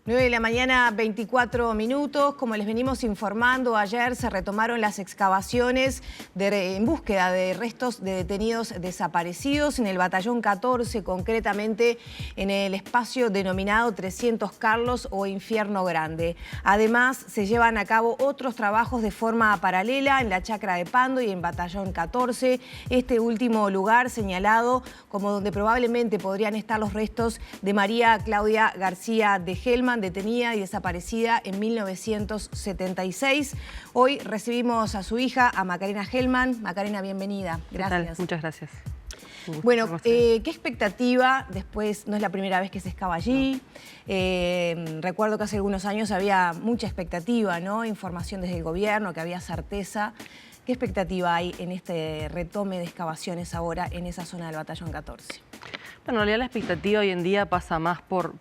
9 de la mañana, 24 minutos. Como les venimos informando, ayer se retomaron las excavaciones en búsqueda de restos de detenidos desaparecidos en el Batallón 14, concretamente en el espacio denominado 300 Carlos o Infierno Grande. Además, se llevan a cabo otros trabajos de forma paralela en la Chacra de Pando y en Batallón 14. Este último lugar señalado como donde probablemente podrían estar los restos de María Claudia García de Gelman, detenida y desaparecida en 1976. Hoy recibimos a su hija, a Macarena Gelman. Macarena, bienvenida. Gracias. Muchas gracias. Bueno, ¿qué expectativa? Después, no es la primera vez que se excava allí. Recuerdo que hace algunos años había mucha expectativa, ¿no? Información desde el gobierno, que había certeza. ¿Qué expectativa hay en este retome de excavaciones ahora en esa zona del Batallón 14? Bueno, en realidad la expectativa hoy en día pasa más por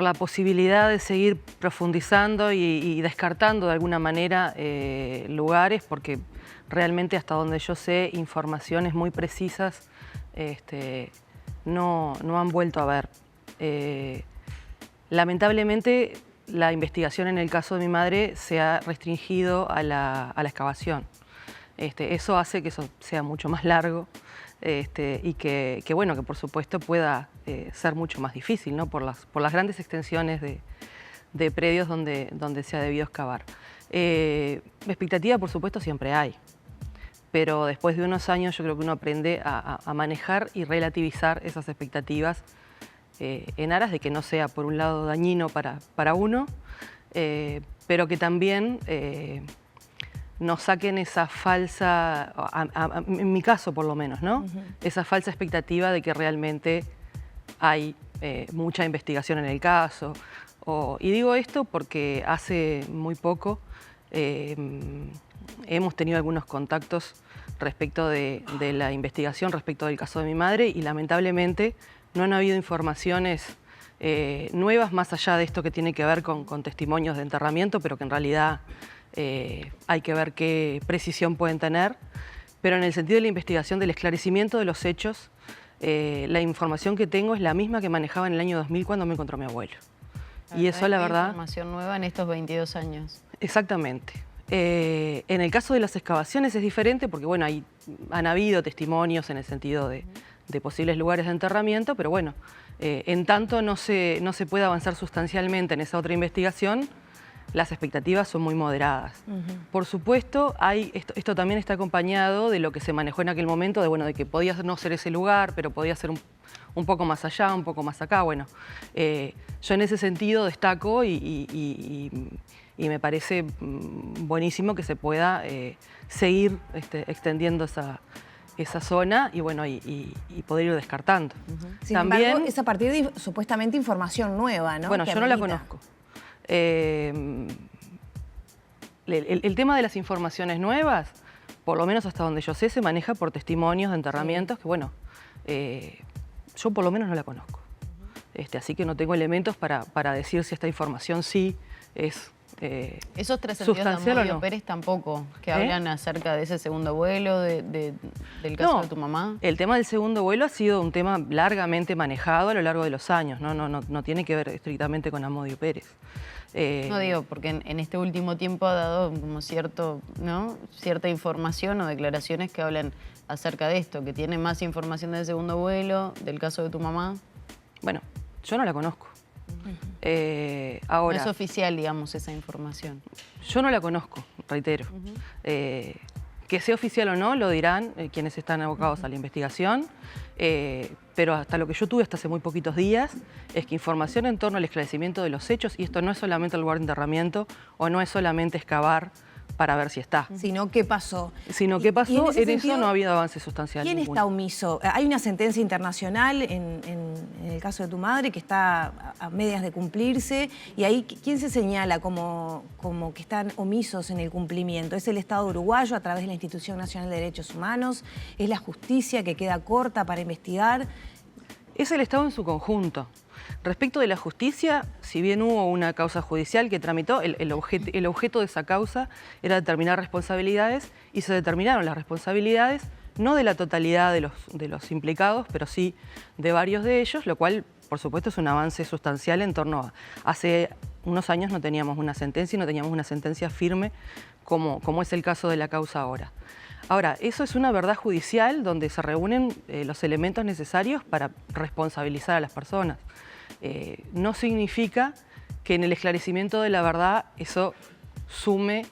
la posibilidad de seguir profundizando y descartando de alguna manera lugares, porque realmente hasta donde yo sé, informaciones muy precisas no han vuelto a ver. Lamentablemente, la investigación en el caso de mi madre se ha restringido a la excavación. Eso hace que eso sea mucho más largo y que bueno, que por supuesto pueda ser mucho más difícil, ¿no? por las grandes extensiones de predios donde se ha debido excavar. Expectativa, por supuesto, siempre hay, pero después de unos años yo creo que uno aprende a manejar y relativizar esas expectativas en aras de que no sea, por un lado, dañino para uno, pero que también nos saquen esa falsa, en mi caso por lo menos, ¿no? Esa falsa expectativa de que realmente hay mucha investigación en el caso. Y digo esto porque hace muy poco hemos tenido algunos contactos respecto de la investigación, respecto del caso de mi madre, y lamentablemente no han habido informaciones nuevas más allá de esto que tiene que ver con testimonios de enterramiento, pero que en realidad hay que ver qué precisión pueden tener. Pero en el sentido de la investigación, del esclarecimiento de los hechos, la información que tengo es la misma que manejaba en el año 2000 cuando me encontró mi abuelo. Y eso, la verdad... información nueva en estos 22 años. Exactamente. En el caso de las excavaciones es diferente porque, bueno, han habido testimonios en el sentido de posibles lugares de enterramiento, pero bueno, en tanto no se puede avanzar sustancialmente en esa otra investigación, las expectativas son muy moderadas. Por supuesto, esto también está acompañado de lo que se manejó en aquel momento, de que podía no ser ese lugar, pero podía ser un poco más allá, un poco más acá. Bueno, yo en ese sentido destaco y me parece buenísimo que se pueda seguir extendiendo esa zona y bueno, y poder ir descartando. Sin embargo, es a partir de supuestamente información nueva, ¿no? Bueno, yo no la conozco. El tema de las informaciones nuevas, por lo menos hasta donde yo sé, se maneja por testimonios de enterramientos que, bueno, yo por lo menos no la conozco. Así que no tengo elementos para decir si esta información sí es esos trascendidos de Amodio Pérez tampoco, que hablan acerca de ese segundo vuelo, del caso de tu mamá. El tema del segundo vuelo ha sido un tema largamente manejado a lo largo de los años, no tiene que ver estrictamente con Amodio Pérez. No digo, porque en este último tiempo ha dado como cierta información o declaraciones que hablan acerca de esto, que tiene más información del segundo vuelo, del caso de tu mamá. Bueno, yo no la conozco. Ahora, no es oficial, digamos, esa información. Yo no la conozco, reitero. Que sea oficial o no, lo dirán quienes están abocados a la investigación, pero hasta lo que yo tuve hasta hace muy poquitos días es que información en torno al esclarecimiento de los hechos, y esto no es solamente el lugar de enterramiento o no es solamente excavar para ver si está. Sino qué pasó. Sino qué pasó, en eso no ha habido avance sustancial. ¿Quién está omiso? Hay una sentencia internacional en el caso de tu madre que está a medias de cumplirse, y ahí ¿quién se señala como que están omisos en el cumplimiento? ¿Es el Estado uruguayo a través de la Institución Nacional de Derechos Humanos? ¿Es la justicia que queda corta para investigar? Es el Estado en su conjunto. Respecto de la justicia, si bien hubo una causa judicial que tramitó, el objeto de esa causa era determinar responsabilidades y se determinaron las responsabilidades, no de la totalidad de los implicados, pero sí de varios de ellos, lo cual, por supuesto, es un avance sustancial en torno a... Hace unos años no teníamos una sentencia y no teníamos una sentencia firme como es el caso de la causa ahora. Ahora, eso es una verdad judicial donde se reúnen los elementos necesarios para responsabilizar a las personas. No significa que en el esclarecimiento de la verdad eso sume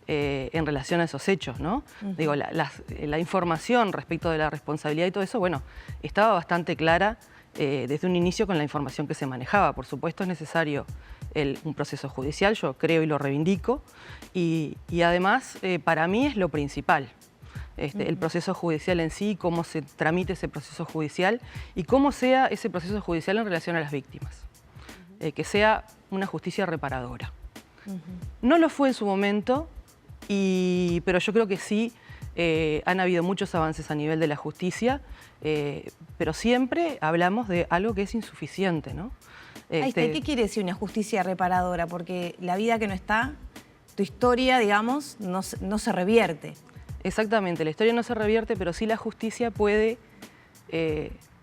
en relación a esos hechos, ¿no? Digo, la información respecto de la responsabilidad y todo eso, bueno, estaba bastante clara desde un inicio con la información que se manejaba. Por supuesto es necesario un proceso judicial, yo creo y lo reivindico, y además para mí es lo principal. El proceso judicial en sí, cómo se tramite ese proceso judicial y cómo sea ese proceso judicial en relación a las víctimas. Que sea una justicia reparadora. No lo fue en su momento, pero yo creo que sí han habido muchos avances a nivel de la justicia, pero siempre hablamos de algo que es insuficiente, ¿no? ¿Qué quiere decir una justicia reparadora? Porque la vida que no está, tu historia, digamos, no se revierte. Exactamente, la historia no se revierte, pero sí la justicia puede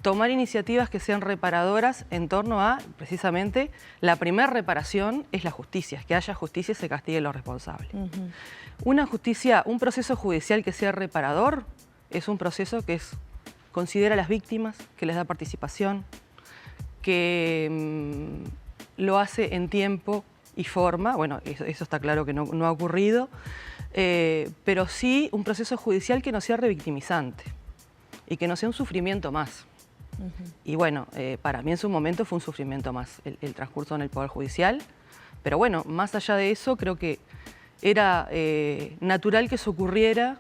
tomar iniciativas que sean reparadoras en torno a, precisamente, la primera reparación es la justicia, es que haya justicia y se castigue a los responsables. Un proceso judicial que sea reparador es un proceso que considera a las víctimas, que les da participación, que lo hace en tiempo y forma. Bueno, eso está claro que no ha ocurrido, pero sí un proceso judicial que no sea revictimizante y que no sea un sufrimiento más. Y bueno, para mí en su momento fue un sufrimiento más el transcurso en el Poder Judicial, pero bueno, más allá de eso creo que era natural que eso ocurriera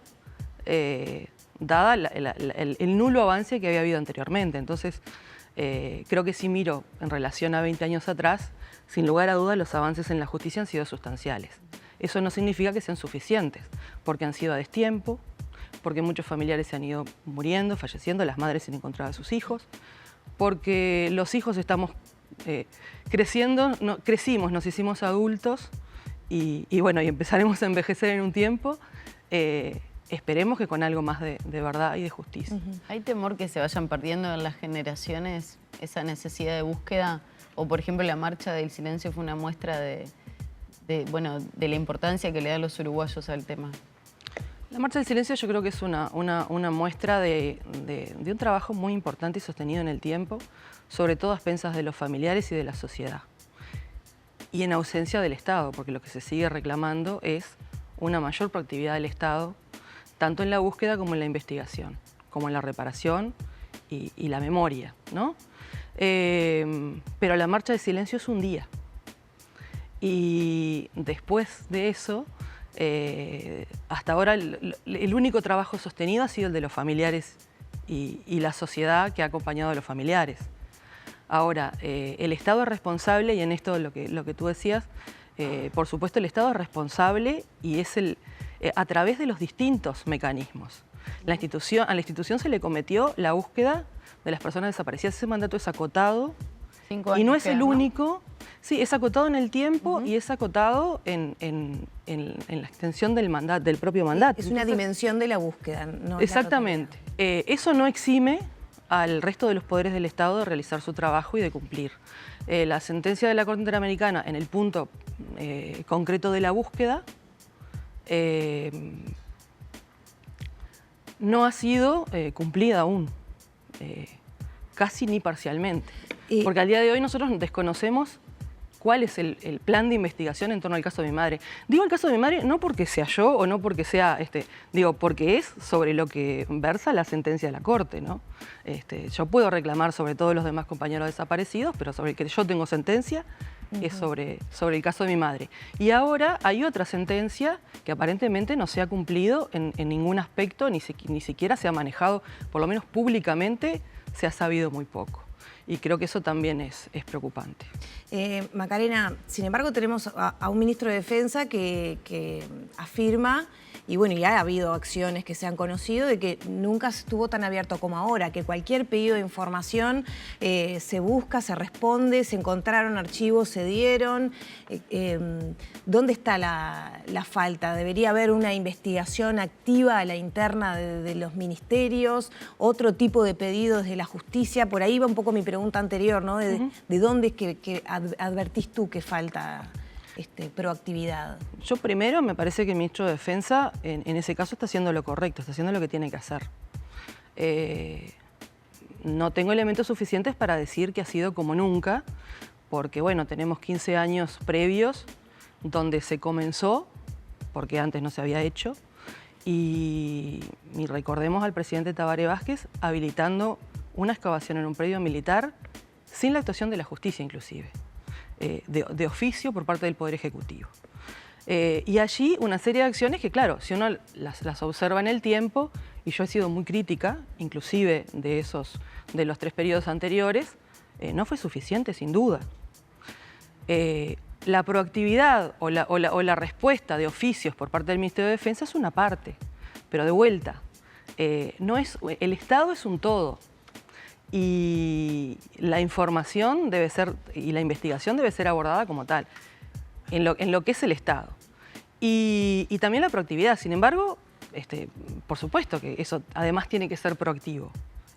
dada el nulo avance que había habido anteriormente. Entonces creo que si miro en relación a 20 años atrás, sin lugar a dudas los avances en la justicia han sido sustanciales. Eso no significa que sean suficientes, porque han sido a destiempo, porque muchos familiares se han ido muriendo, falleciendo, las madres sin encontrar a sus hijos, porque los hijos estamos creciendo, crecimos, nos hicimos adultos y bueno, y empezaremos a envejecer en un tiempo. Esperemos que con algo más de verdad y de justicia. ¿Hay temor que se vayan perdiendo en las generaciones esa necesidad de búsqueda? O por ejemplo la marcha del silencio fue una muestra de la importancia que le dan los uruguayos al tema. La Marcha del Silencio yo creo que es una muestra de un trabajo muy importante y sostenido en el tiempo, sobre todo a expensas de los familiares y de la sociedad. Y en ausencia del Estado, porque lo que se sigue reclamando es una mayor proactividad del Estado, tanto en la búsqueda como en la investigación, como en la reparación y la memoria, ¿no? Pero la Marcha del Silencio es un día. Y después de eso, hasta ahora el único trabajo sostenido ha sido el de los familiares y la sociedad que ha acompañado a los familiares. Ahora, el Estado es responsable, y en esto lo que tú decías, por supuesto el Estado es responsable y es a través de los distintos mecanismos. A la institución se le cometió la búsqueda de las personas desaparecidas. Ese mandato es acotado y no es el único. Sí, es acotado en el tiempo y es acotado en la extensión del propio mandato. Es una dimensión de la búsqueda, ¿no? Exactamente. Eso no exime al resto de los poderes del Estado de realizar su trabajo y de cumplir. La sentencia de la Corte Interamericana en el punto concreto de la búsqueda no ha sido cumplida aún, casi ni parcialmente. Porque al día de hoy nosotros desconocemos cuál es el plan de investigación en torno al caso de mi madre. Digo el caso de mi madre no porque sea yo o no porque sea, digo, porque es sobre lo que versa la sentencia de la Corte, ¿no? Yo puedo reclamar sobre todos los demás compañeros desaparecidos, pero sobre el que yo tengo sentencia es sobre el caso de mi madre. Y ahora hay otra sentencia que aparentemente no se ha cumplido en ningún aspecto, ni siquiera se ha manejado, por lo menos públicamente se ha sabido muy poco. Y creo que eso también es preocupante. Macarena, sin embargo tenemos a un ministro de Defensa que afirma, y bueno, ya ha habido acciones que se han conocido, de que nunca estuvo tan abierto como ahora, que cualquier pedido de información se busca, se responde, se encontraron archivos, se dieron. ¿Dónde está la falta? ¿Debería haber una investigación activa a la interna de los ministerios? ¿Otro tipo de pedidos de la justicia? Por ahí va un poco mi pregunta anterior, ¿no? ¿De dónde es que advertís tú que falta proactividad? Yo primero me parece que el ministro de Defensa en ese caso está haciendo lo correcto, está haciendo lo que tiene que hacer. No tengo elementos suficientes para decir que ha sido como nunca, porque bueno, tenemos 15 años previos donde se comenzó, porque antes no se había hecho, y recordemos al presidente Tabaré Vázquez habilitando una excavación en un predio militar sin la actuación de la justicia inclusive. De oficio por parte del Poder Ejecutivo. Y allí una serie de acciones que, claro, si uno las observa en el tiempo, y yo he sido muy crítica, inclusive de los 3 periodos anteriores, no fue suficiente, sin duda. La proactividad o la respuesta de oficios por parte del Ministerio de Defensa es una parte, pero de vuelta, el Estado es un todo. Y la información debe ser, y la investigación debe ser abordada como tal, en lo que es el Estado. Y también la proactividad. Sin embargo, por supuesto que eso además tiene que ser proactivo.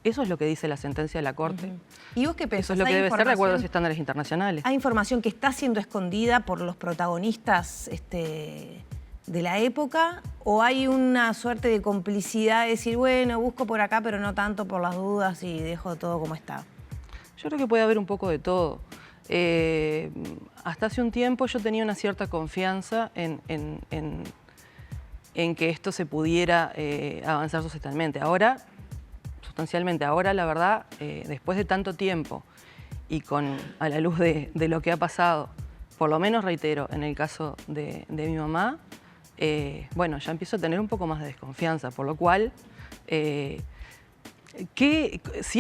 Eso es lo que dice la sentencia de la Corte. ¿Y vos qué pensás? Eso es lo que debe ser de acuerdo a los estándares internacionales. ¿Hay información que está siendo escondida por los protagonistas de la época? ¿O hay una suerte de complicidad de decir, bueno, busco por acá, pero no tanto por las dudas y dejo todo como está? Yo creo que puede haber un poco de todo. Hasta hace un tiempo yo tenía una cierta confianza en que esto se pudiera avanzar sustancialmente. Ahora, la verdad, después de tanto tiempo y a la luz de lo que ha pasado, por lo menos reitero, en el caso de mi mamá, bueno, ya empiezo a tener un poco más de desconfianza, por lo cual, si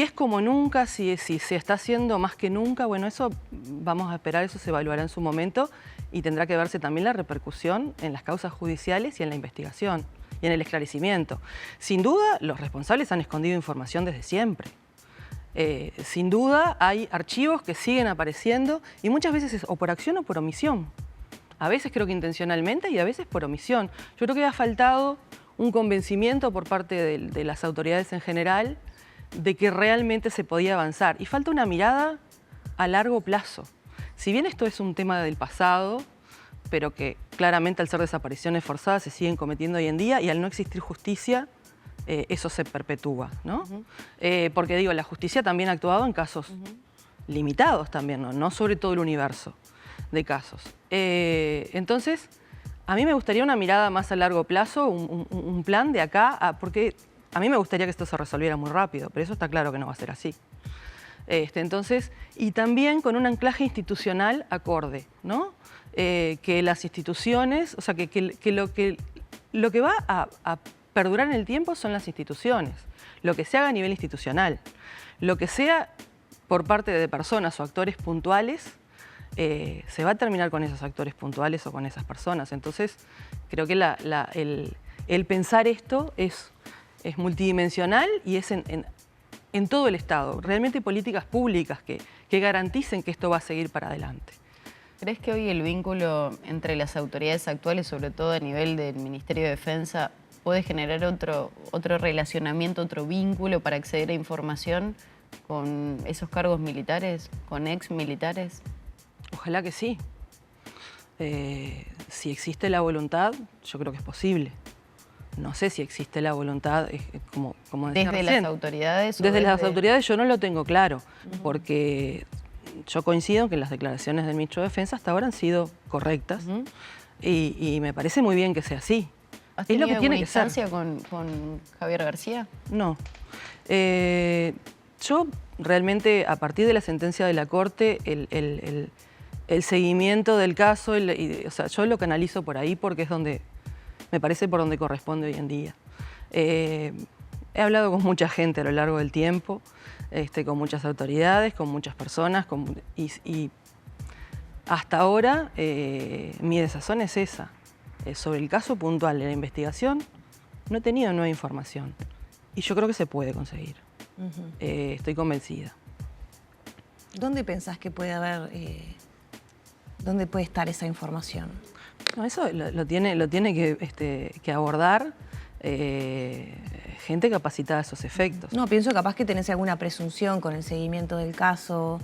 es como nunca, si se está haciendo más que nunca, bueno, eso vamos a esperar, eso se evaluará en su momento y tendrá que verse también la repercusión en las causas judiciales y en la investigación y en el esclarecimiento. Sin duda, los responsables han escondido información desde siempre. Sin duda, hay archivos que siguen apareciendo y muchas veces es o por acción o por omisión. A veces creo que intencionalmente y a veces por omisión. Yo creo que ha faltado un convencimiento por parte de las autoridades en general de que realmente se podía avanzar. Y falta una mirada a largo plazo. Si bien esto es un tema del pasado, pero que claramente al ser desapariciones forzadas se siguen cometiendo hoy en día y al no existir justicia, eso se perpetúa, ¿no? Porque digo, la justicia también ha actuado en casos limitados también, no sobre todo el universo de casos. Entonces, a mí me gustaría una mirada más a largo plazo, un plan de acá, porque a mí me gustaría que esto se resolviera muy rápido, pero eso está claro que no va a ser así. Entonces, y también con un anclaje institucional acorde, ¿no? Que las instituciones, o sea, que lo que va a perdurar en el tiempo son las instituciones, lo que se haga a nivel institucional, lo que sea por parte de personas o actores puntuales, se va a terminar con esos actores puntuales o con esas personas. Entonces, creo que el pensar esto es multidimensional y es en todo el Estado. Realmente políticas públicas que garanticen que esto va a seguir para adelante. ¿Crees que hoy el vínculo entre las autoridades actuales, sobre todo a nivel del Ministerio de Defensa, puede generar otro relacionamiento, otro vínculo para acceder a información con esos cargos militares, con ex militares? Ojalá que sí. Si existe la voluntad, yo creo que es posible. No sé si existe la voluntad, como decía ¿Desde recién. las autoridades? Desde las autoridades yo no lo tengo claro, porque yo coincido que las declaraciones del ministro de Defensa hasta ahora han sido correctas y me parece muy bien que sea así. ¿Has Es lo que tenido tiene que ser. instancia con Javier García? No. Yo realmente, a partir de la sentencia de la Corte, el seguimiento del caso, o sea, yo lo canalizo por ahí porque es donde, me parece por donde corresponde hoy en día. He hablado con mucha gente a lo largo del tiempo, con muchas autoridades, con muchas personas, y hasta ahora mi desazón es esa. Sobre el caso puntual de la investigación no he tenido nueva información y yo creo que se puede conseguir. Estoy convencida. ¿Dónde pensás que puede haber, dónde puede estar esa información? No, eso lo tiene que abordar gente capacitada a esos efectos. No, pienso capaz que tenés alguna presunción con el seguimiento del caso.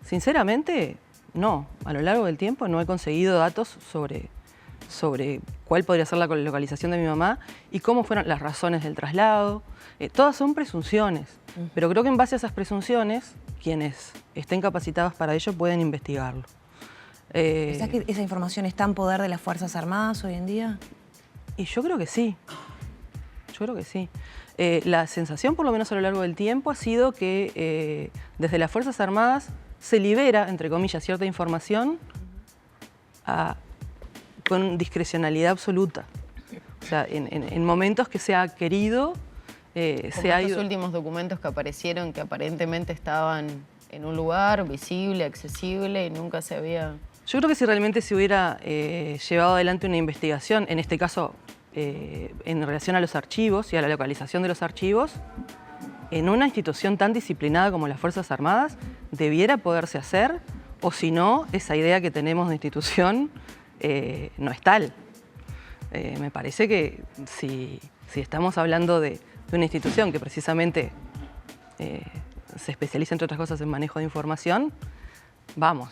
Sinceramente, no. A lo largo del tiempo no he conseguido datos sobre cuál podría ser la localización de mi mamá y cómo fueron las razones del traslado. Todas son presunciones, pero creo que en base a esas presunciones, quienes estén capacitados para ello pueden investigarlo. ¿Pensás que esa información está en poder de las Fuerzas Armadas hoy en día? Y yo creo que sí. Yo creo que sí. La sensación, por lo menos a lo largo del tiempo, ha sido que desde las Fuerzas Armadas se libera, entre comillas, cierta información con discrecionalidad absoluta. O sea, en momentos que se ha querido, se ha ido... Estos últimos documentos que aparecieron, que aparentemente estaban en un lugar visible, accesible, y nunca se había... Yo creo que si realmente se hubiera llevado adelante una investigación, en este caso en relación a los archivos y a la localización de los archivos, en una institución tan disciplinada como las Fuerzas Armadas, debiera poderse hacer, o si no, esa idea que tenemos de institución no es tal. Me parece que si estamos hablando de una institución que precisamente se especializa, entre otras cosas, en manejo de información, vamos,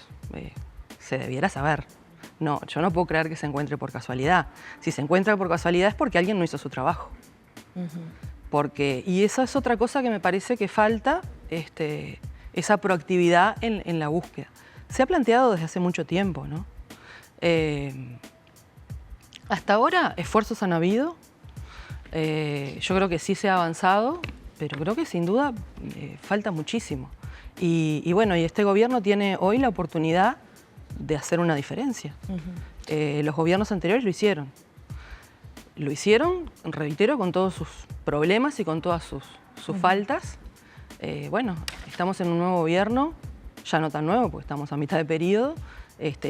se debiera saber. No, yo no puedo creer que se encuentre por casualidad. Si se encuentra por casualidad es porque alguien no hizo su trabajo. Y esa es otra cosa que me parece que falta, esa proactividad en la búsqueda. Se ha planteado desde hace mucho tiempo, ¿no? Hasta ahora esfuerzos han habido. Yo creo que sí se ha avanzado, pero creo que sin duda falta muchísimo. Y bueno, y este gobierno tiene hoy la oportunidad de hacer una diferencia. Los gobiernos anteriores lo hicieron. Lo hicieron, reitero, con todos sus problemas y con todas sus faltas. Bueno, estamos en un nuevo gobierno, ya no tan nuevo, porque estamos a mitad de periodo,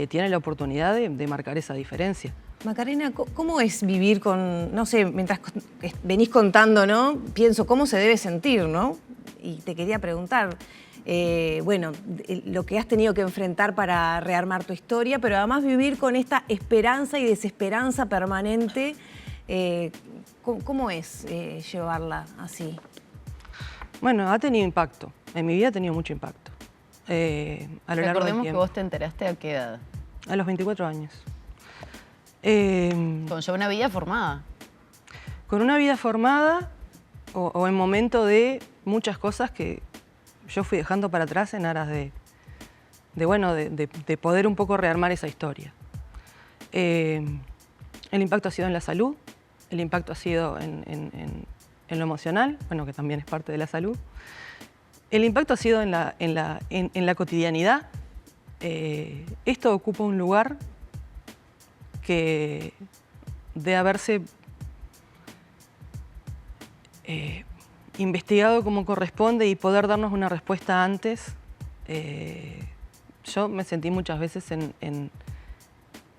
tiene la oportunidad de marcar esa diferencia. Macarena, ¿cómo es vivir con, no sé, mientras venís contando, ¿no? Pienso, ¿cómo se debe sentir, no? Y te quería preguntar, bueno, lo que has tenido que enfrentar para rearmar tu historia, pero además vivir con esta esperanza y desesperanza permanente, ¿cómo es llevarla así? Bueno, ha tenido impacto. En mi vida ha tenido mucho impacto. A lo largo del tiempo. Que vos te enteraste a qué edad. A los 24 años. Con ya una vida formada. Con una vida formada o en momento de muchas cosas que yo fui dejando para atrás en aras de poder un poco rearmar esa historia. El impacto ha sido en la salud, el impacto ha sido en lo emocional, bueno, que también es parte de la salud. El impacto ha sido en la cotidianidad. Esto ocupa un lugar que de haberse investigado como corresponde y poder darnos una respuesta antes, yo me sentí muchas veces en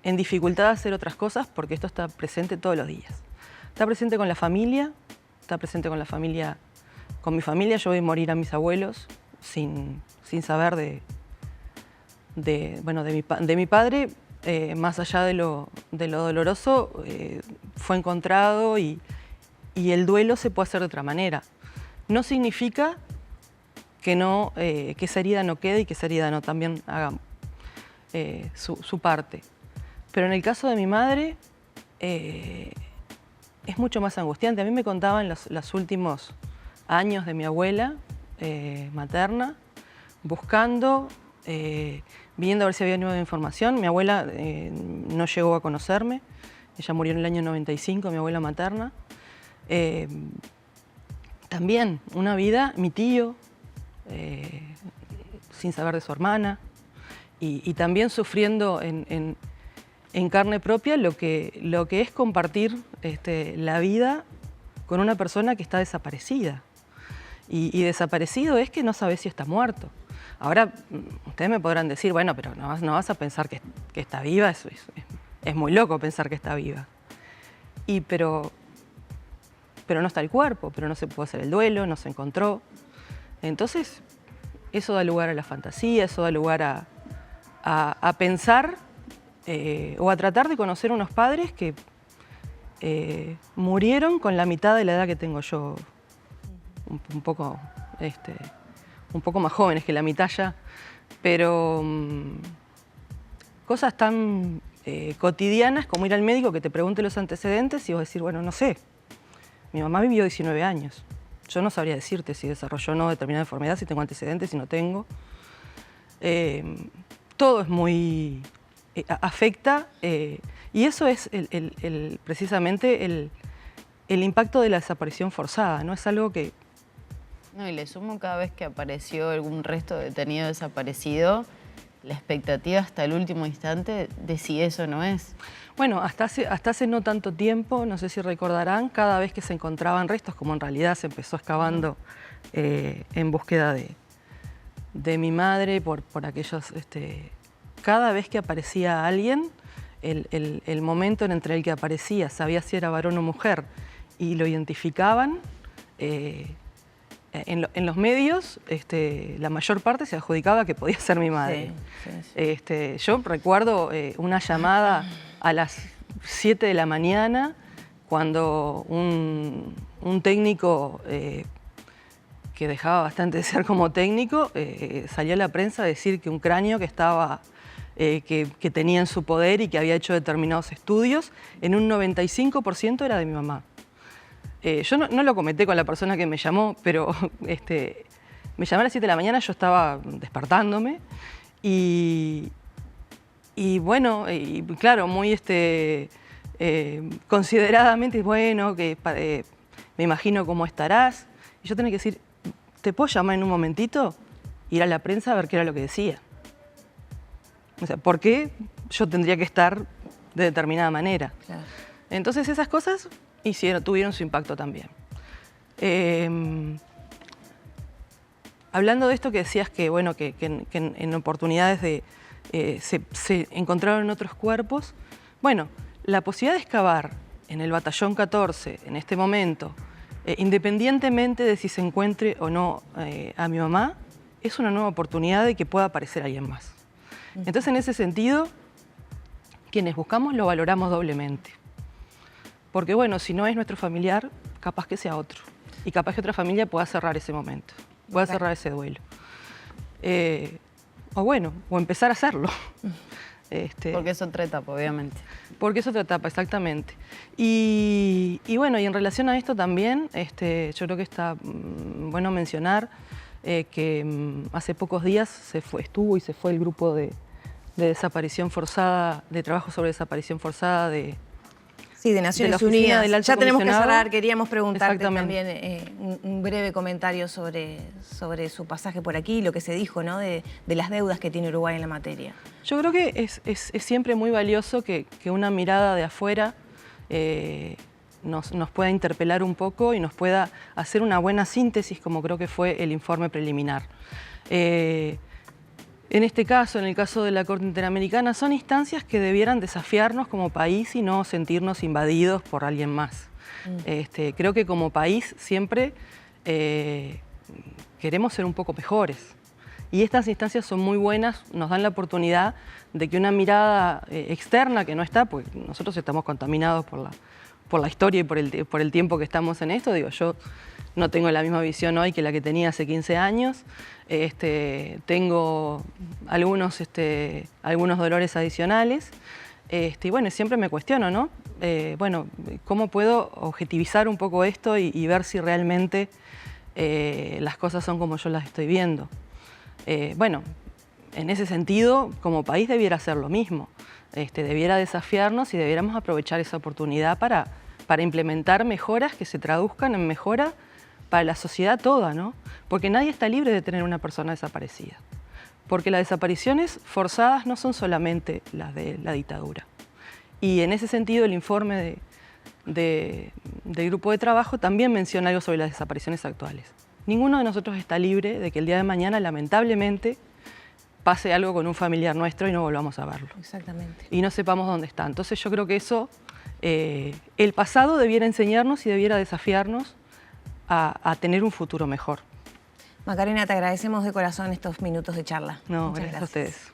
dificultad de hacer otras cosas porque esto está presente todos los días. Está presente con la familia, está presente con mi familia. Yo voy a morir a mis abuelos sin saber de mi padre. Más allá de lo doloroso, fue encontrado y el duelo se puede hacer de otra manera. No significa que esa herida no quede y que esa herida no también haga su parte. Pero en el caso de mi madre es mucho más angustiante. A mí me contaban los últimos años de mi abuela materna, buscando, viendo a ver si había nueva información. Mi abuela no llegó a conocerme, ella murió en el año 95, mi abuela materna. También una vida, mi tío, sin saber de su hermana, y también sufriendo en carne propia lo que es compartir la vida con una persona que está desaparecida. Y desaparecido es que no sabes si está muerto. Ahora, ustedes me podrán decir, bueno, pero no vas a pensar que está viva, es muy loco pensar que está viva. Pero no está el cuerpo, pero no se pudo hacer el duelo, no se encontró. Entonces, eso da lugar a la fantasía, eso da lugar a pensar o a tratar de conocer unos padres que murieron con la mitad de la edad que tengo yo, un poco más jóvenes que la mitad ya, pero cosas tan cotidianas como ir al médico que te pregunte los antecedentes y vos decir, bueno, no sé, mi mamá vivió 19 años, yo no sabría decirte si desarrolló o no determinada enfermedad, si tengo antecedentes, si no tengo. Todo es muy... afecta, y eso es precisamente el impacto de la desaparición forzada, ¿no? Es algo que... No, y le sumo cada vez que apareció algún resto de detenido desaparecido, la expectativa hasta el último instante de si eso no es. Bueno, hasta hace no tanto tiempo, no sé si recordarán, cada vez que se encontraban restos, como en realidad se empezó excavando en búsqueda de mi madre por aquellos... cada vez que aparecía alguien, el momento entre el que aparecía, sabía si era varón o mujer, y lo identificaban, en los medios, la mayor parte se adjudicaba que podía ser mi madre. Sí. Yo recuerdo una llamada a las 7 de la mañana, cuando un técnico que dejaba bastante de ser como técnico, salió a la prensa a decir que un cráneo que estaba... que tenía en su poder y que había hecho determinados estudios, en un 95% era de mi mamá. Yo no lo comenté con la persona que me llamó, pero me llamé a las 7 de la mañana, yo estaba despertándome y bueno, y claro, muy consideradamente, bueno, que me imagino cómo estarás. Y yo tenía que decir, ¿te puedo llamar en un momentito? Ir a la prensa a ver qué era lo que decía. O sea, ¿por qué yo tendría que estar de determinada manera? Claro. Entonces esas cosas tuvieron su impacto también. Hablando de esto que decías que, bueno, que en oportunidades se encontraron otros cuerpos, bueno, la posibilidad de excavar en el batallón 14 en este momento, independientemente de si se encuentre o no a mi mamá, es una nueva oportunidad de que pueda aparecer alguien más. Entonces, en ese sentido, quienes buscamos lo valoramos doblemente. Porque, bueno, si no es nuestro familiar, capaz que sea otro. Y capaz que otra familia pueda cerrar ese momento, pueda cerrar ese duelo. O empezar a hacerlo. Porque es otra etapa, obviamente. Porque es otra etapa, exactamente. Y bueno, y en relación a esto también, yo creo que está bueno mencionar que hace pocos días estuvo y se fue el grupo de desaparición forzada, de trabajo sobre desaparición forzada de Naciones Unidas. Ya tenemos que cerrar, queríamos preguntarte también un breve comentario sobre su pasaje por aquí, lo que se dijo, ¿no? de las deudas que tiene Uruguay en la materia. Yo creo que es siempre muy valioso que una mirada de afuera nos pueda interpelar un poco y nos pueda hacer una buena síntesis, como creo que fue el informe preliminar. En este caso, en el caso de la Corte Interamericana, son instancias que debieran desafiarnos como país y no sentirnos invadidos por alguien más. Creo que como país siempre queremos ser un poco mejores. Y estas instancias son muy buenas, nos dan la oportunidad de que una mirada externa que no está, porque nosotros estamos contaminados por la historia y por el tiempo que estamos en esto. Digo, yo no tengo la misma visión hoy que la que tenía hace 15 años. Tengo algunos dolores adicionales. Y bueno, siempre me cuestiono, ¿no? Bueno, ¿cómo puedo objetivizar un poco esto y ver si realmente las cosas son como yo las estoy viendo? Bueno, en ese sentido, como país debiera hacer lo mismo. Debiera desafiarnos y debiéramos aprovechar esa oportunidad para implementar mejoras que se traduzcan en mejora para la sociedad toda, ¿no? Porque nadie está libre de tener una persona desaparecida. Porque las desapariciones forzadas no son solamente las de la dictadura. Y en ese sentido el informe del grupo de trabajo también menciona algo sobre las desapariciones actuales. Ninguno de nosotros está libre de que el día de mañana, lamentablemente, pase algo con un familiar nuestro y no volvamos a verlo. Exactamente. Y no sepamos dónde está. Entonces yo creo que eso, el pasado debiera enseñarnos y debiera desafiarnos a tener un futuro mejor. Macarena, te agradecemos de corazón estos minutos de charla. No, Muchas gracias a ustedes.